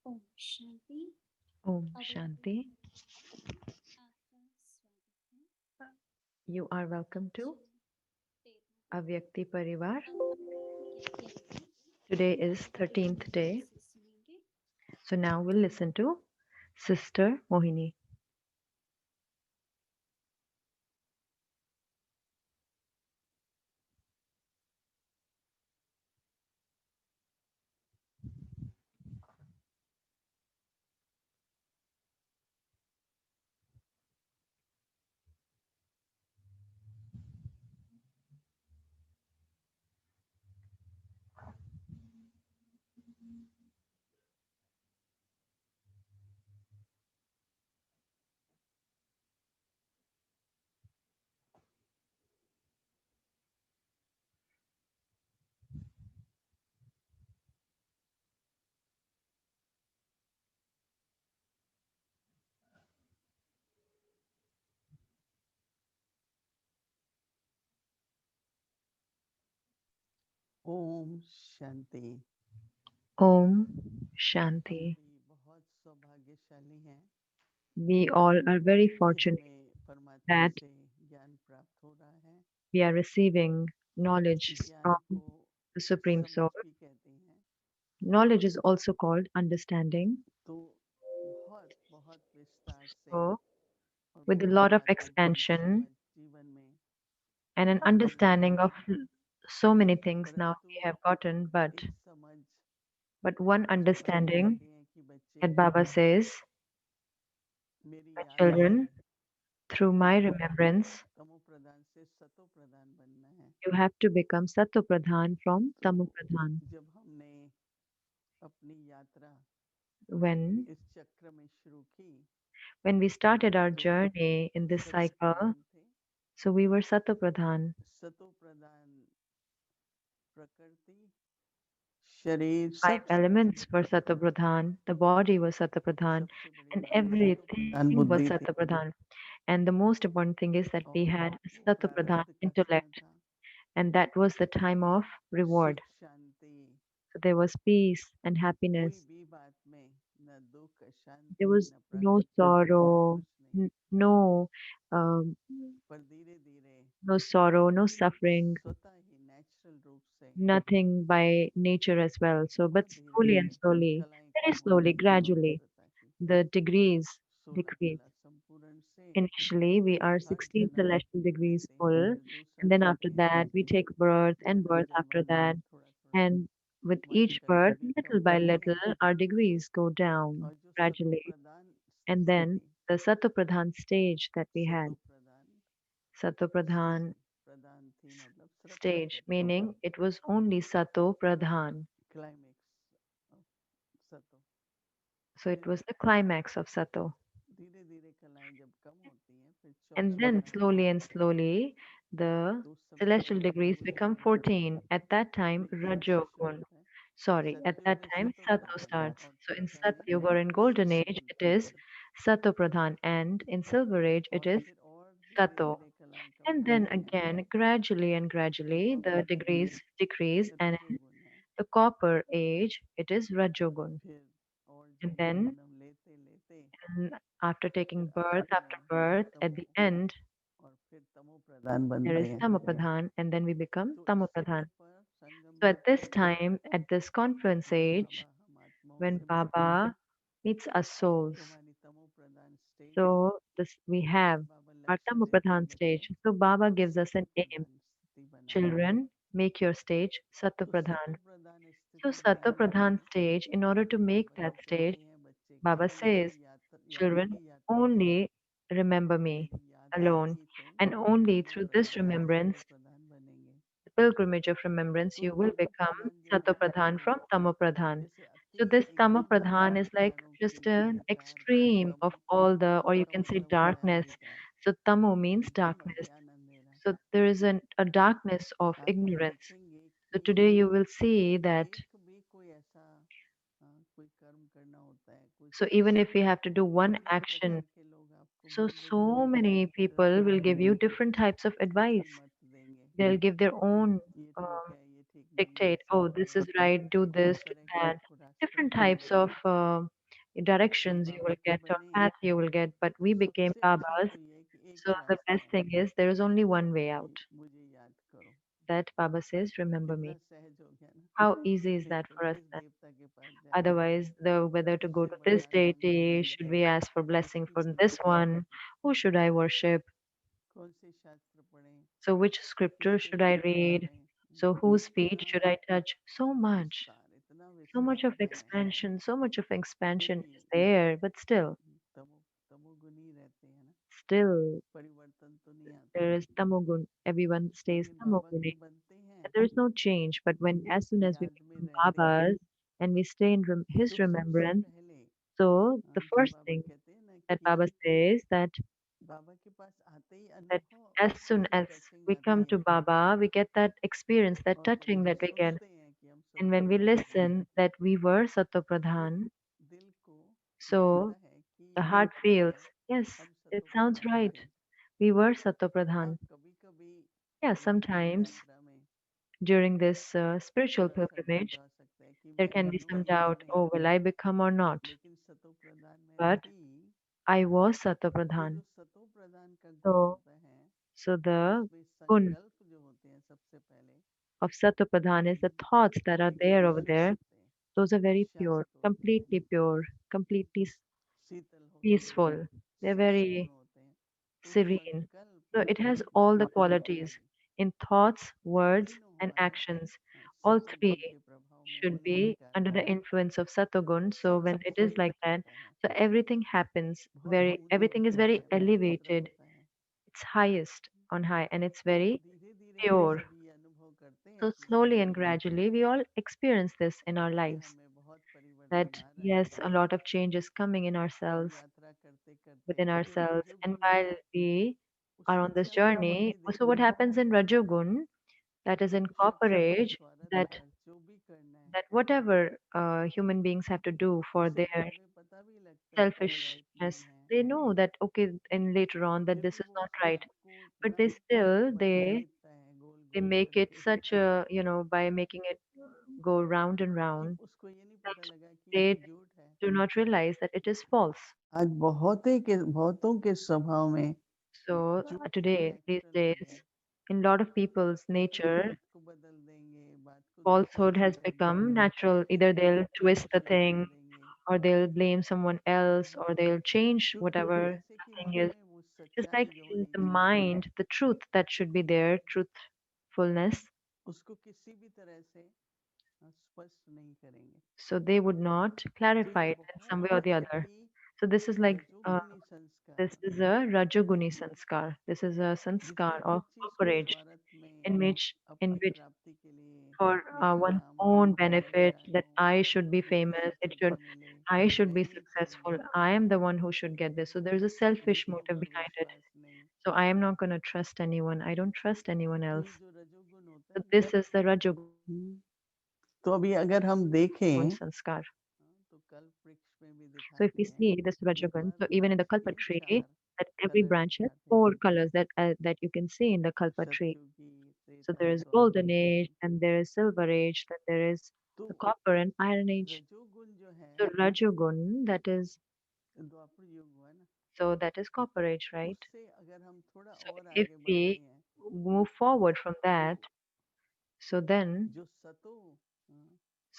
Om Shanti. Om Avyakti Shanti. आपका स्वागत है। You are welcome आज to 13th Avyakti Parivar. के लिए Today is एक 13th मोहिनी day. से सुनेंगे। So now we'll listen to Sister Mohini. Om Shanti. Om हम Shanti. सभी बहुत सौभाग्यशाली हैं We all are very कि fortunate हमें परमात्मा that से ज्ञान प्राप्त हो रहा है। we are receiving knowledge ज्ञान from को the Supreme समझ Soul. भी कहते हैं। Knowledge is also called understanding. तो बहुत बहुत विस्तार से So, और with a बहुत lot of बातों की expansion समझ जीवन में and an हमने understanding पाई of है, so many things now परंतु we have gotten, एक समझ but one जब बाबा understanding कहते हैं कि बच्चे that Baba says, मेरी my याद से children, through my तुमको remembrance, तमो प्रधान से सतो प्रधान बनना है। you have to become Sattva Pradhan from तो Tamu Pradhan. जब हमने अपनी यात्रा When इस चक्र में शुरू की when we started our तो journey in this सतो cycle, प्रधान थे। so we were Sattva Pradhan. सतो प्रधान प्रकृति शरीर Five सब elements were Sattva Pradhan, the body was Sattva Pradhan, सबसे बड़ी and बात सतो everything प्रधान was बुद्धि Sattva थी Pradhan. And the most important thing is that we और had वो Sattva Pradhan प्रारब्ध का क्षण intellect, था। and that was the time of सुख reward. Shanti, So there was peace and कोई happiness. भी बात में न दुख There शांति was न no प्रकृति sorrow, कुछ नहीं, no um, पर धीरे धीरे no sorrow, no suffering, स्वतः ही नेचुरल रूप से nothing by nature as well. So, but बहुत धीरे slowly and धीरे slowly, कलाएं very कम slowly, होती गई gradually, पवित्रता की। the degrees 16 decrease. कला संपूर्ण से Initially, we are हर 16 जन्म celestial degrees लेते हैं, full, फिर दूसरा and then after लेते हैं, that, we take birth फिर and birth जन्म after that. थोड़ा थोड़ा And with हमारी each birth, गतिविधि little कम by होती little, गई our degrees go down और जो सतो gradually. प्रधान And स्थिति then थी, the Satopradhan stage that we सतो had, प्रधान स्थिति Satopradhan प्रधान थी मतलब सिर्फ stage, प्रकृति meaning it was only Sato Pradhan. Climax सतो। So it फिर was the climax of Sato. धीरे धीरे कलाएं जब कम होती हैं फिर And 14 then कलाएं slowly and होती हैं, slowly, the तो उस समय celestial degrees रजोगुण become आता है। 14. At that time, फिर सत्य शुरू Rajogun. होता है, Sorry, at सत्य that में time, सतो Sato प्रधान starts. और So in त्रेता में Satyuga or in Golden सतो Age, it Pradhan, is Sato Pradhan, and in Silver Age, it और is फिर और धीरे Sato. धीरे कलाएं कम And then होती हैं, again, gradually and फिर gradually, the copper degrees decrease, में and in रजोगुण है, the Copper Age, it is Rajogun. फिर और And जन्म then, जन्म लेते लेते and after taking फिर birth अंत after में birth, at तमो the end, और फिर तमो प्रधान there बनते is हैं। Tamapradhan, and then we become तो इस Tamapradhan. समय पर संगम So युग at this में time, at this conference जब age, बाबा हम आत्माओं when से मिलते हैं Baba meets us souls, तो हमारी तमो प्रधान state so this we have Baba our लक्ष्य देते हैं, Tamapradhan बच्चे stage. So Baba gives us सतो an aim. प्रधान स्थिति बनाओ। Children, make your stage तो सतो Satapradhan. प्रधान So स्थिति बनाने के Satapradhan लिए stage, in order to make Baba that कहते stage, हैं बच्चे Baba केवल मेरी says, याद children, की यात्रा करो, only remember me मेरी याद से alone, ही तुम and only तमो through this प्रधान से सतो remembrance, प्रधान बनेंगे। the pilgrimage of remembrance, तो you will तमो become प्रधान जो स्थिति Satapradhan है from Tamapradhan. जैसे So अति this एकदम Tamapradhan is like विचारों just की an विचार extreme of तमो all the, or you उसका can say मतलब होता है darkness. अंधकार, So Tamo means एकदम darkness. अज्ञान अंधेरा। So there is a darkness of आप ignorance. देखेंगे So कि today you will see that. एक भी कोई ऐसा कोई कर्म करना होता है, कोई So even समस्या if we है, have to do one भिन्न भिन्न action, प्रकार के लोग आपको so भिन्न भिन्न so प्रकार many की सलाह people will give देंगे, you different types of advice. मत देंगे। They'll give their own ये ठीक um, है, ये ठीक नहीं है, dictate. ऐसा Oh, this करो, is right. Do इस this, do तरह का that. आपको different सबके types of बने सब directions you will बाबा के get or बने path you will get, but we became सबसे अच्छा Babas. तो ये है कि एक So ही the रास्ता best है thing is there is only one way कि out. मुझे याद करो। That Baba says, remember कितना me. सहज हो गया ना How easy is कि that तो for us किस then? देवता के पास जाए, Otherwise, the whether to go किससे to this वरदान मांगे, deity, should we ask for blessing किसकी from सेवा this करें, one? Who should I worship? कौन से शास्त्र पढ़ें, So which scripture किसके should I चरण read? धरें। So whose feet इतना should I touch? So much. इतना So much of विस्तार है, expansion, so much of फिर expansion भी is there, but तमो तमोगुनी रहते हैं ना, still परिवर्तन तो नहीं आता। there is tamogun. Everyone stays लेकिन बाबा के tamoguni. बनते हैं, And there is no change. But when, as soon as we याद में become रहते हैं, Babas and we stay in तो his सबसे remembrance, पहले so the जो first बाबा thing कहते हैं ना that कि Baba says बाबा के पास आते ही that अनुभव as आती soon है, as टचिंग we आती come है, to Baba, we get that experience, that और फिर touching जब that we get. सुनते हैं कि हम And सतो when we प्रधान हैं, listen that we were तो Satopradhan, दिल को so लगता है कि the ये heart सच feels, है, yes, हम it सतो sounds प्रधान right. थे। We were हाँ, Satopradhan. कभी कभी Yeah, पवित्र sometimes यात्रा में during this spiritual थोड़ा सा डाउट pilgrimage, आ सकता है कि there मैं can be some बनूंगी या doubt, नहीं, oh, will I become or not? लेकिन सतो प्रधान में But थी। I was तो जो Satopradhan. सतो प्रधान का गुण So, होता है, so the उसमें gun संकल्प जो होते हैं सबसे पहले, of Satopradhan is the thoughts that are वो there over विशुद्ध there. होते हैं, Those are very शांत pure, completely शीतल होते हैं, peaceful. They're संयमी very होते हैं। तो serene. संकल्प So it has और all the वचन qualities in thoughts, words, तीनों and हमारे actions. All सतोगुण three के प्रभाव में should होने के be under कारण the influence of Satogun. So सब when it is शुद्ध like that, होता है, so everything happens बहुत उन्नत everything is होता very है, पवित्र elevated. होता है। It's highest on high and it's तो very धीरे धीरे हम pure. सभी ये अनुभव करते हैं So अपने slowly जीवन and में gradually, we all experience this in our कि lives. हमें बहुत परिवर्तन That आ रहा yes, है। a lot of change is coming in और ourselves, यात्रा करते करते within जो ourselves. And रजोगुण है, while we are on उसमें this क्या होता है journey, कि so what देखिए, happens in Rajogun, that is in मनुष्य copper का age, स्वार्थ that भर जो भी करना है, that whatever human beings have to do for उसे their बाद में पता भी लगता है कि ये राइट selfishness, नहीं है, they know that okay, and later on that फिर this भी is वो not अपने right, आप को but इतना they still बना लेता है गोल they गोल make it करके such a by making it go round and कि round उसको ये नहीं that पता लगा कि ये they झूठ है। do not realize that it is false. आज बहुतों के स्वभाव में So झूठ ही today, these नेचुरल हो गया। days, in a lot of people's कहते हैं nature, बात को बदल देंगे, बात को दूसरे falsehood से has कर become देंगे, natural. Either they'll twist the कुछ भी कर thing, देंगे, or they'll blame someone else, or they'll change क्योंकि whatever जैसे कि the thing मन is. में वो Just like सच्चाई जो in होनी the चाहिए, mind, the truth that should be there, truthfulness. उसको किसी भी तरह से स्पष्ट नहीं करेंगे। So they would not तो ये clarify it in some way or बहुत the other. गहरी So this is like रजोगुनी this संस्कार, is a Rajoguni sanskar. This is a जिससे sanskar of हर चीज copper को age स्वार्थ में, in अपनी which प्राप्ति के लिए, for मेरा one's नाम हो, own मेरा benefit यश that हो, I should be मुझे famous, सफलता मिले, I should मैं be ही successful, करूंगा, I am the one who should get this. So there's a selfish दूसरों motive पर behind it. विश्वास नहीं। So I am not going to trust anyone. I don't trust anyone तो else. ये जो रजोगुण होता So है ना, this is the Rajogun तो अभी अगर हम देखें, sanskar. तो कल्प वृक्ष में भी So if दिखाते we हैं see this कि Rajogun, her so even in the वृक्ष Kalpa के tree, चार that every colour branch has दिखाते हैं, four colors that you can see in the Kalpa tree. सतयुगी, So Treta, there is Dwapar golden age, युग। and there is silver age, then there is तो the copper and iron age. रजोगुण जो है, So Rajogun, द्वापर युग हुआ ना, that is copper age, right? उससे अगर हम थोड़ा So और if आगे बढ़ते we हैं, move forward from तो that, so then जो सतो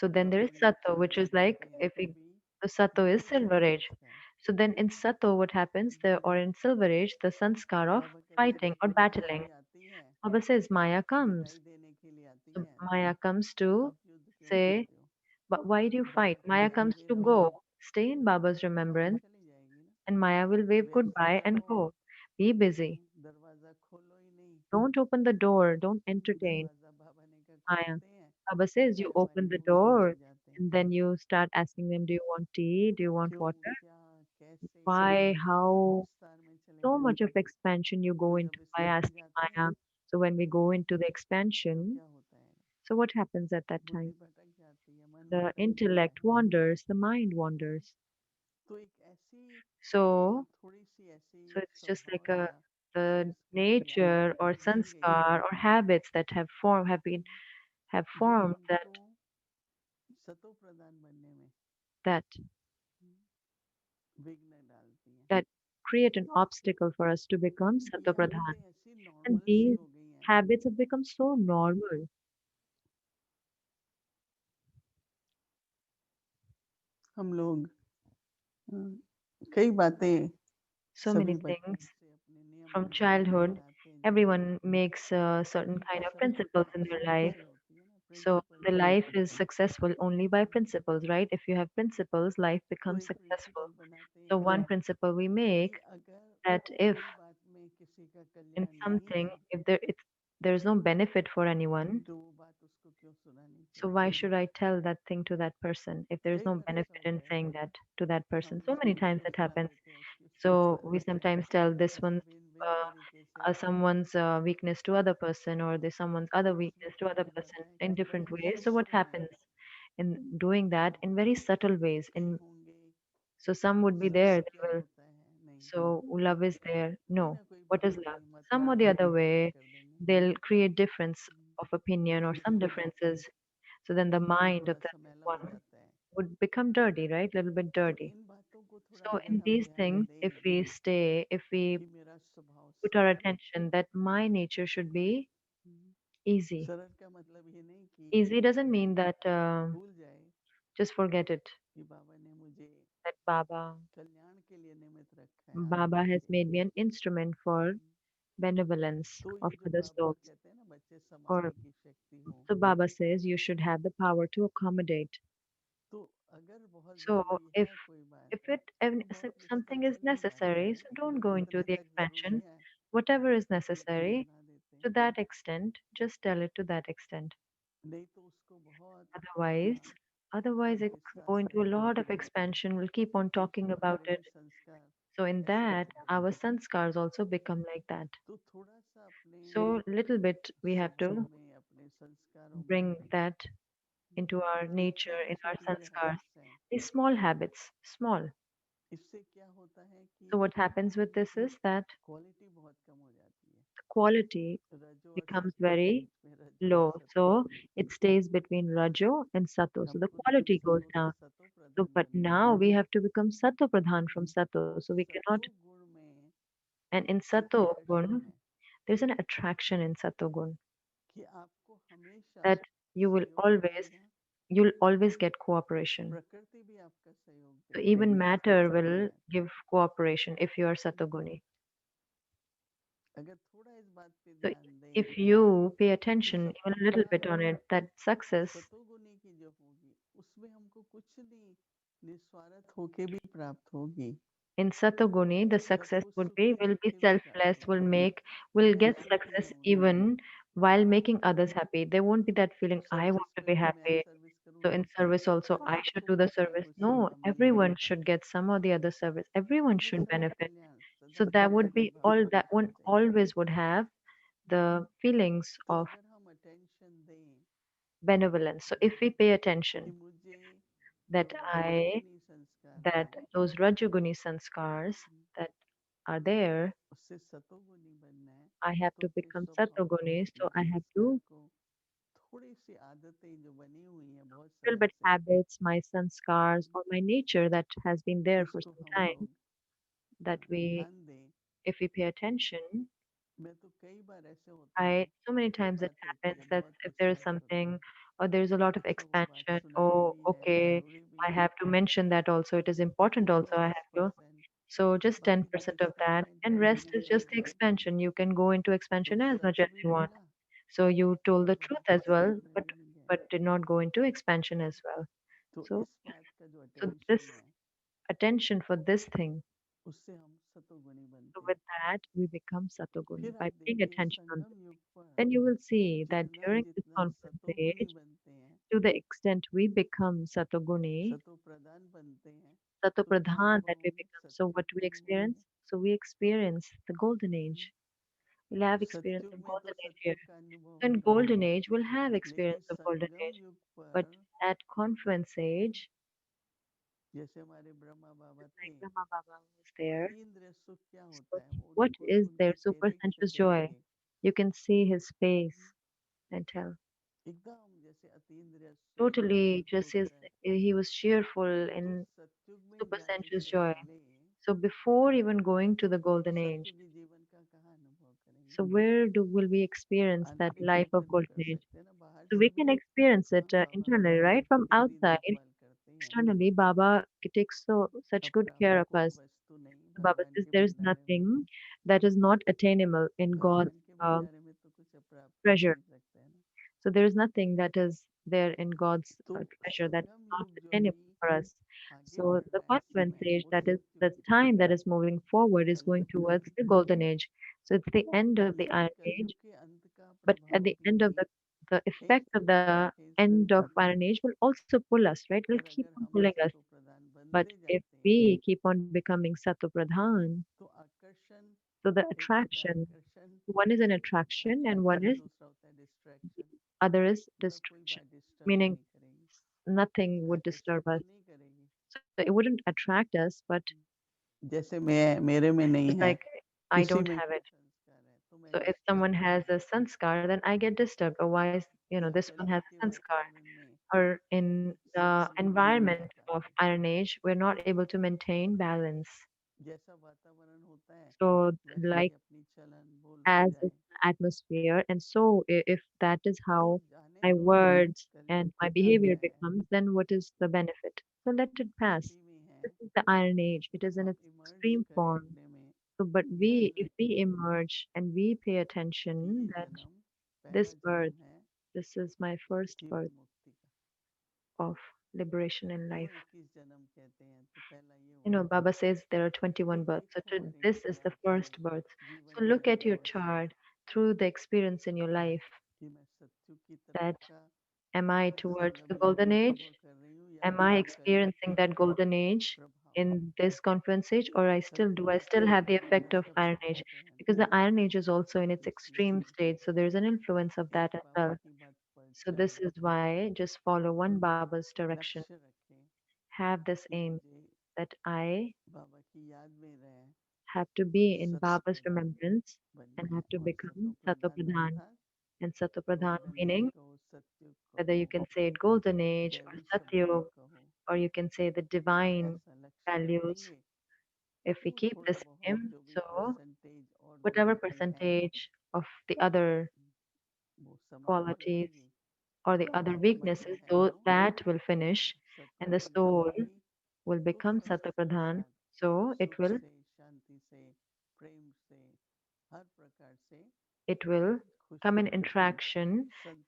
there is द्वापर युग Sato, कहा which is जाता like है, if वो we भी the Sato is वही silver age. संस्कार है। So then in Sato, what happens? Or in silver age, the sanskar of बाबा कहते हैं fighting or देखो माया battling. भी आती है, Baba says Maya comes. दिखाई देने के लिए आती So है, Maya comes to आप युद्ध क्यों say, करते हो, but why do you fight? बाबा का Maya ध्यान comes दे to रहे हो, go. Stay in Baba's तो माया remembrance, चली जाएगी ना। and Maya will wave व्यस्त goodbye and रहो, go. Be busy. दरवाजा खोलो ही नहीं। Don't open the door. Don't entertain दरवाजा बाबा ने कहा Maya. खोलते हैं, Baba says you फिर हमारे open the होश में door से जाते हैं, and then you start asking them, do you want tea? Do you want क्यों, water? क्या, कैसे, Why? How? विस्तार में चले So much जाते of हैं। expansion you go तो into जब by विस्तार में asking जाते हैं, Maya. So when we go into the तो expansion, क्या होता है, so what happens at that बुद्धि time? भटक जाती है, मन The भटक जाता intellect है। wanders, the mind wanders. तो एक ऐसी So, थोड़ी सी ऐसी so it's just like स्वभाव a या the संस्कृति nature or दी गई है sanskar or habits that have formed जो that हमको सतो प्रधान बनने में that विघ्न डालती हैं। that create an obstacle for us to become ये Satopradhan. आदतें ऐसी And नॉर्मल सी these हो गई हैं habits have become so normal. हम लोग अ, कई बातें So many सभी things बचपन से अपने नियम from अनुशासन childhood. लगाते हैं जैसे Everyone makes certain kind ये of सब principles in their शुरू life. से होती है ना So प्रिंसिपल the से life होती is है। successful only by principles, right? If you have principles, life तो becomes एक successful. प्रिंसिपल बनाते So हैं one principle we make कि अगर that if कोई बात में किसी का in कल्याण नहीं something, है if there is no benefit for anyone, तो वो बात उसको क्यों सुनानी so why चाहिए। should I tell that thing to that person if there is कई no बार ऐसा benefit in होता है saying that to that कि person? हम So many times उसको it सुना happens. देते हैं उसकी उसकी So we weakness sometimes tell this ऐसे one's विन विन तरीके से someone's weakness to other person, or there's someone's other उसमें weakness to क्या other हो person जाता है in कि different बड़े ways. So what सूक्ष्म में happens in doing that in very subtle ways? कई In होंगे so some would be love there. They क्या will होता है नहीं so love is there. कोई No, ना कोई what is बात love? पे Some or मतलब the हम other डिसाइड way, कर देंगे they'll create difference hmm, of opinion or some differences. So then the तो mind of थोड़ा that सा मैला हो one जाता है। would become dirty, right? Little bit तो dirty. इन बातों को थोड़ा So अगर in हम these ध्यान things, if दें we stay, if we कि मेरा स्वभाव put our सरल attention that my nature should be hmm, easy. सरल का मतलब ये नहीं कि Easy doesn't mean that भूल जाए just forget it. कि बाबा ने मुझे That कल्याण के लिए निमित्त रखा है Baba आपके has लिए। made me an instrument for hmm, benevolence तो of ये जो other बाबा souls. कहते हैं ना बच्चे Or संभालने की शक्ति हो, so Baba says you should have the power to accommodate. तो अगर बहुत So ज़रूरी if है कोई बात if it तो if बहुत something विस्तार is से नहीं बात necessary, so करेंगे don't बस go into जितने the तक ज़रूरी expansion. है Whatever is उतने तक necessary, सुना देते to हैं। that extent, just tell it to that extent. नहीं तो उसको बहुत Otherwise, otherwise it could विस्तार go से into a lot of बताएंगे expansion. We'll keep on क्योंकि talking about हमारे it. भी संस्कार So in ऐसे that, बनते our हैं। sanskars also become like that. तो थोड़ा सा अपने So little bit we have शब्दों to में अपने संस्कारों में bring that into our ये nature, छोटे in our छोटे जो sanskars. हैबिट्स हैं These small habits, small. इससे क्या होता है So कि what happens with this is that quality बहुत कम हो जाती the quality है रजो और becomes सत्व के very बीच में रजो और low. सत्व So it stays between Rajo and Sato. So हम the खुद को quality goes शुरू से down. सतो So, प्रधान but बनना now we चाहते have हैं to become Sato Pradhan from Sato. तो So we cannot, सतो गुण में and in एक Sato आकर्षण Gun, है there's an attraction in Sato Gun कि आपको हमेशा that you will सहयोग always, मिलेगा you'll always get cooperation. प्रकृति भी आपका सहयोग So देगी even अगर आप matter सतो will हैं तो give cooperation if you are Satoguni. अगर थोड़ा इस बात पे So ध्यान if दें you pay कि attention even a little सफलता bit on it, that success सतोगुनी की जो होगी उसमें हमको कुछ नहीं निस्वार्थ होके भी प्राप्त होगी in Satoguni, the success सबको would सुख be दे will be के भी selfless, प्राप्त होगी will मैं get सुखी success रहूंगी even while making others happy. There won't be that feeling, I want service to be में भी मैं happy. सर्विस करूं So तो in service सबको also, I should सबको do the कुछ ना service. कुछ No, सेवा मिलेगी everyone should get some or the other service. Everyone तो वो should सदा benefit. कल्याण So सदा that कल्याण would की be all भावना that रखनी one चाहिए always would have the feelings तो of अगर हम अटेंशन दें benevolence. So if we pay कि attention मुझे that जो I रजोगुनी संस्कार that हैं those Rajaguni sanskars that are there, उससे सतोगुनी बनना है I have तो to अपने become स्वभाव को Satoguni. अपने So I have संस्कार to को थोड़ी सी आदतें जो बनी हुई हैं बहुत little समय bit से habits, my sanskars or my nature that has been there for उसको some हम time, लोग that we, ध्यान दें if we pay attention, मैं तो कई बार ऐसे होता I है so many कोई times it बात होती happens है that बहुत if कुछ there is बात होती something है or there's a lot of अच्छा वो बात expansion, सुनानी oh भी है okay, ज़रूरी भी I है have to mention that also. It is important थोड़ा also. सा I have to. 10% So just बाकी 10% of that, and 90% rest भूल is just the जाइए expansion. You can go into तो expansion as much सच as भी you want. बोला So you told और the truth बाकी as well, समझ में but भी नहीं आया did not go into expansion as well. तो So इस बात का जो so this अटेंशन है attention for this thing. उससे हम सतोगुणी So बनते with हैं that, we become Satoguni फिर by आप paying देखिए attention on संगम this. युग पर Then you will see that जितना during this जितना conference सतोगुणी age, बनते हैं to the extent we become Satoguni, सतो प्रधान बनते हैं तो क्या Satopradhan that अनुभव we होंगे become. So what सतयुग do के we अनुभव experience? होंगे So we experience the golden age. We'll have experience सतयुग of में तो golden age here. सतयुग का अनुभव So in होगा golden age, we'll have लेकिन experience of golden Sangam age. युग But पर at conference age, जैसे हमारे ब्रह्मा बाबा like थे Brahma Baba was there. अतीन्द्रिय सुख क्या So होता है वो what उनको is their उनके super चेहरे से sensuous देख joy? के You can see his face and tell. एकदम जैसे अतीन्द्रिय सुख Totally, अद्भुत just his, he was cheerful तो in सत्युग में super जाने sensuous से joy. पहले So before even going to the golden age, सत्युगी जीवन का कहाँ अनुभव करेंगे? so where will we experience that आंतरिक life रूप of से भी golden कर age? सकते हैं ना, बाहर So से we भी can experience it हम बाबा internally, right? From पूरी outside, देखभाल करते हैं, externally, Baba takes such अब good care प्राप्त of कोई us. वस्तु नहीं Baba भगवान says के there is भंडारे में, nothing that is not attainable in God's भगवान के भंडारे में तो कुछ अप्राप्त हो ही treasure. नहीं सकता है ना। So there is nothing that is there in God's तो treasure that is Sangam not युग जो attainable अभी for us. आगे So बढ़ the रहा है confluence समय, age, वो that is सत्युग the युग है, time that is moving forward, is going संगम युग towards है। the golden age. So it's the end of the लेकिन Iron Age, कलयुग के अंत का but at प्रभाव the end of भी the एक effect of समय the तक है इस end of धरती पे, Iron Age will also pull us, right? It will और keep अगर on हम pulling us. सतो प्रधान But बनते if जाते हैं we keep on becoming Sato Pradhan, तो आकर्षण, so the एक होता है attraction, आकर्षण, one is an attraction and one attraction, is दूसरा होता है the डिस्ट्रैक्शन। other is मतलब कोई distraction, बात डिस्टर्ब ही meaning नहीं करेगी, nothing would disturb आकर्षित us. तो नहीं करेगी। So it wouldn't attract us, but जैसे मैं, मेरे में नहीं it's है, like I किसी don't में have कोई it. संस्कार है तो मैं So if डिस्टर्ब someone हो has a जाऊंगा। sanskar, then I get disturbed. Oh, why is, या this one has कलयुग के a sanskar? वातावरण में Or in the संतुलन नहीं बना environment of पाते। Iron Age, we're not able to maintain balance. जैसा वातावरण होता है So वैसे ही like अपनी चलन बोल हो as is जाए, the atmosphere, and so if that is तो how जाने my दो, words कलयुग and my तो चल behavior रहा है, becomes, then what is the benefit? So let it pass. इसी में है। This is the Iron Age. It is in हम its इमर्ज extreme करें form. अपने में, So, but ध्यान if we रखें emerge and we pay कि attention ये that जन्म पहला this birth, जन्म है this is my first birth जीवन मुक्ति का। of liberation in क्यों life. 21 जन्म कहते हैं? तो पहला ये हुआ Baba says there are कि 21 births. एक So फुर्सत this is the प्राप्त हुई first birth. जीवन So look at जीने your अवसर, chart through the experience in your life, कि मैं सत्युग की तरफ that का am I towards the संगम युग golden age? अनुभव कर रही हूँ या Am I कलयुग experiencing के that golden age प्रभाव। in this conference age, or do I सत्युगी still have the जीवन effect of जिसका Iron Age? प्रभाव है Because the Iron Age is also in its इसलिए extreme state, so there's an influence of एक that as Baba well. की बात पर So चले, this is why just follow one Baba's direction. लक्ष्य रखें Have this कि aim मुझे that I बाबा की याद में रहे, have to be in सतो Baba's प्रधान remembrance and बनिए। have to और सतो become Sato प्रधान Pradhan. अर्थात And Sato Pradhan golden age meaning कहो, सत्युग whether you कहो, can say it golden age or दैवी शब्दों में Satyug, कहो, or you can say the divine ऐसा लक्ष्य values. रखेंगे If we तो keep थोड़ा this बहुत aim, जो भी so परसेंटेज और whatever वीकनेस है percentage of the other वो समाप्त हो qualities जाएगी, or the other आत्मा जो weaknesses, है though वो that will finish सतो and the प्रधान soul होगी। will तो become स्वस्थ Satapradhan. प्रसाद So सुख से, शांति से, प्रेम से, हर प्रकार से it will come खुशी in interaction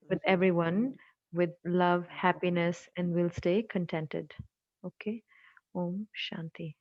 with संतुष्टि everyone with love, अनुभव happiness, होगी। and will stay contented. Okay. Om Shanti.